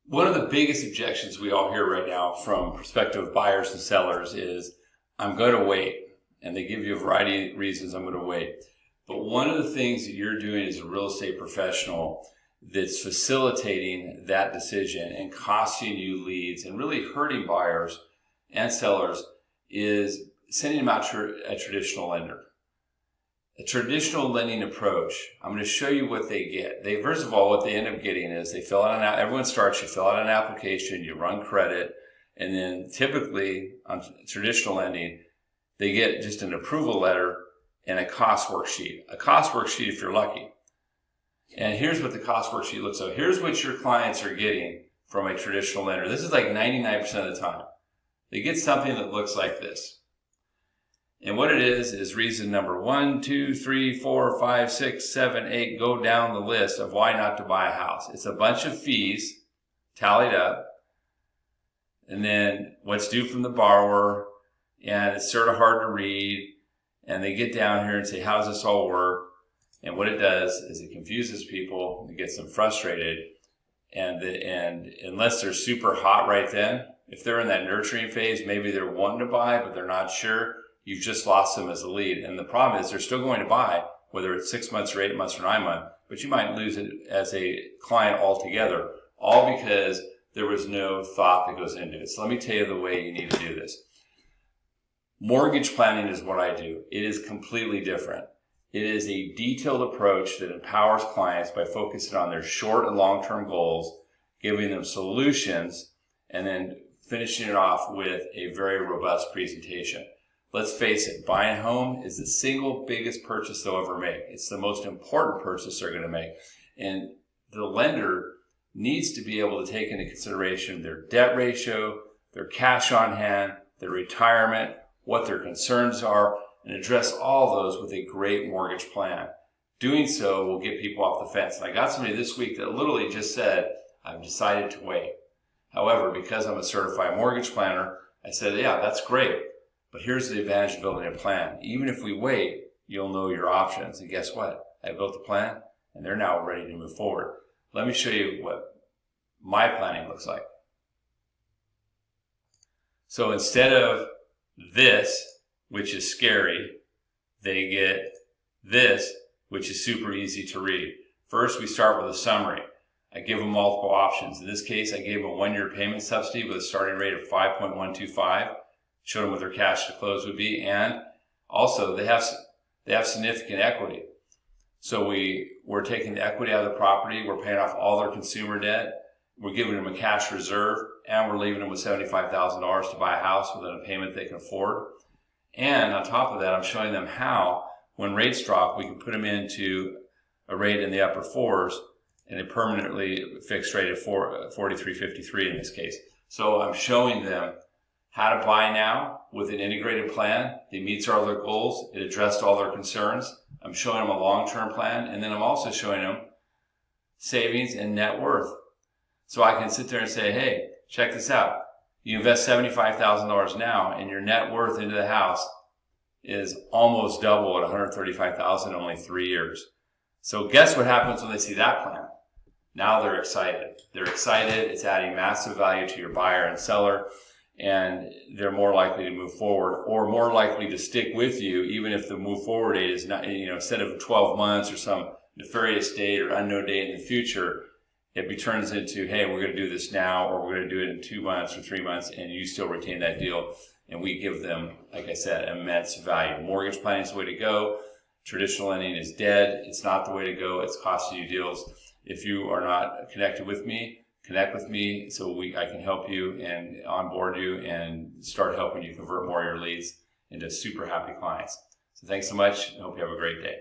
One of the biggest objections we all hear right now from prospective buyers and sellers is, I'm going to wait. And they give you a variety of reasons I'm going to wait. But one of the things that you're doing as a real estate professional that's facilitating that decision and costing you leads and really hurting buyers and sellers is sending them out to a traditional lender. A traditional lending approach, I'm going to show you what they get. First of all, what they end up getting is they fill out everyone starts, you fill out an application, you run credit, and then typically on traditional lending, they get just an approval letter and a cost worksheet. A cost worksheet if you're lucky. And here's what the cost worksheet looks like. Here's what your clients are getting from a traditional lender. This is like 99% of the time. They get something that looks like this. And what it is reason number 1, 2, 3, 4, 5, 6, 7, 8, go down the list of why not to buy a house. It's a bunch of fees tallied up, and then what's due from the borrower, and it's sort of hard to read, and they get down here and say, how does this all work? And what it does is it confuses people, it gets them frustrated, and unless they're super hot right then, if they're in that nurturing phase, maybe they're wanting to buy, but they're not sure, you've just lost them as a lead. And the problem is they're still going to buy, whether it's 6 months or 8 months or 9 months, but you might lose it as a client altogether, all because there was no thought that goes into it. So let me tell you the way you need to do this. Mortgage planning is what I do. It is completely different. It is a detailed approach that empowers clients by focusing on their short and long-term goals, giving them solutions, and then finishing it off with a very robust presentation. Let's face it, buying a home is the single biggest purchase they'll ever make. It's the most important purchase they're going to make. And the lender needs to be able to take into consideration their debt ratio, their cash on hand, their retirement, what their concerns are, and address all those with a great mortgage plan. Doing so will get people off the fence. And I got somebody this week that literally just said, I've decided to wait. However, because I'm a certified mortgage planner, I said, yeah, that's great. But here's the advantage of building a plan. Even if we wait, you'll know your options. And guess what? I built a plan, and they're now ready to move forward. Let me show you what my planning looks like. So instead of this, which is scary, they get this, which is super easy to read. First, we start with a summary. I give them multiple options. In this case, I gave them a 1-year payment subsidy with a starting rate of 5.125. Showed them what their cash to close would be, and also they have significant equity. So we're taking the equity out of the property, we're paying off all their consumer debt, we're giving them a cash reserve, and we're leaving them with $75,000 to buy a house within a payment they can afford. And on top of that, I'm showing them how, when rates drop, we can put them into a rate in the upper 4s and a permanently fixed rate of 43.53 in this case. So I'm showing them how to buy now with an integrated plan that meets all their goals. It addressed all their concerns. I'm showing them a long-term plan, and then I'm also showing them savings and net worth. So I can sit there and say, hey, check this out. You invest $75,000 now, and your net worth into the house is almost double at $135,000 in only 3 years. So guess what happens when they see that plan? Now they're excited. They're excited. It's adding massive value to your buyer and seller, and they're more likely to move forward or more likely to stick with you, even if the move forward date is not, instead of 12 months or some nefarious date or unknown date in the future, it turns into, hey, we're going to do this now, or we're going to do it in 2 months or 3 months, and you still retain that deal. And we give them, like I said, immense value. Mortgage planning is the way to go. Traditional lending is dead. It's not the way to go. It's costing you deals. If you are not connected with me, connect with me so I can help you and onboard you and start helping you convert more of your leads into super happy clients. So thanks so much. I hope you have a great day.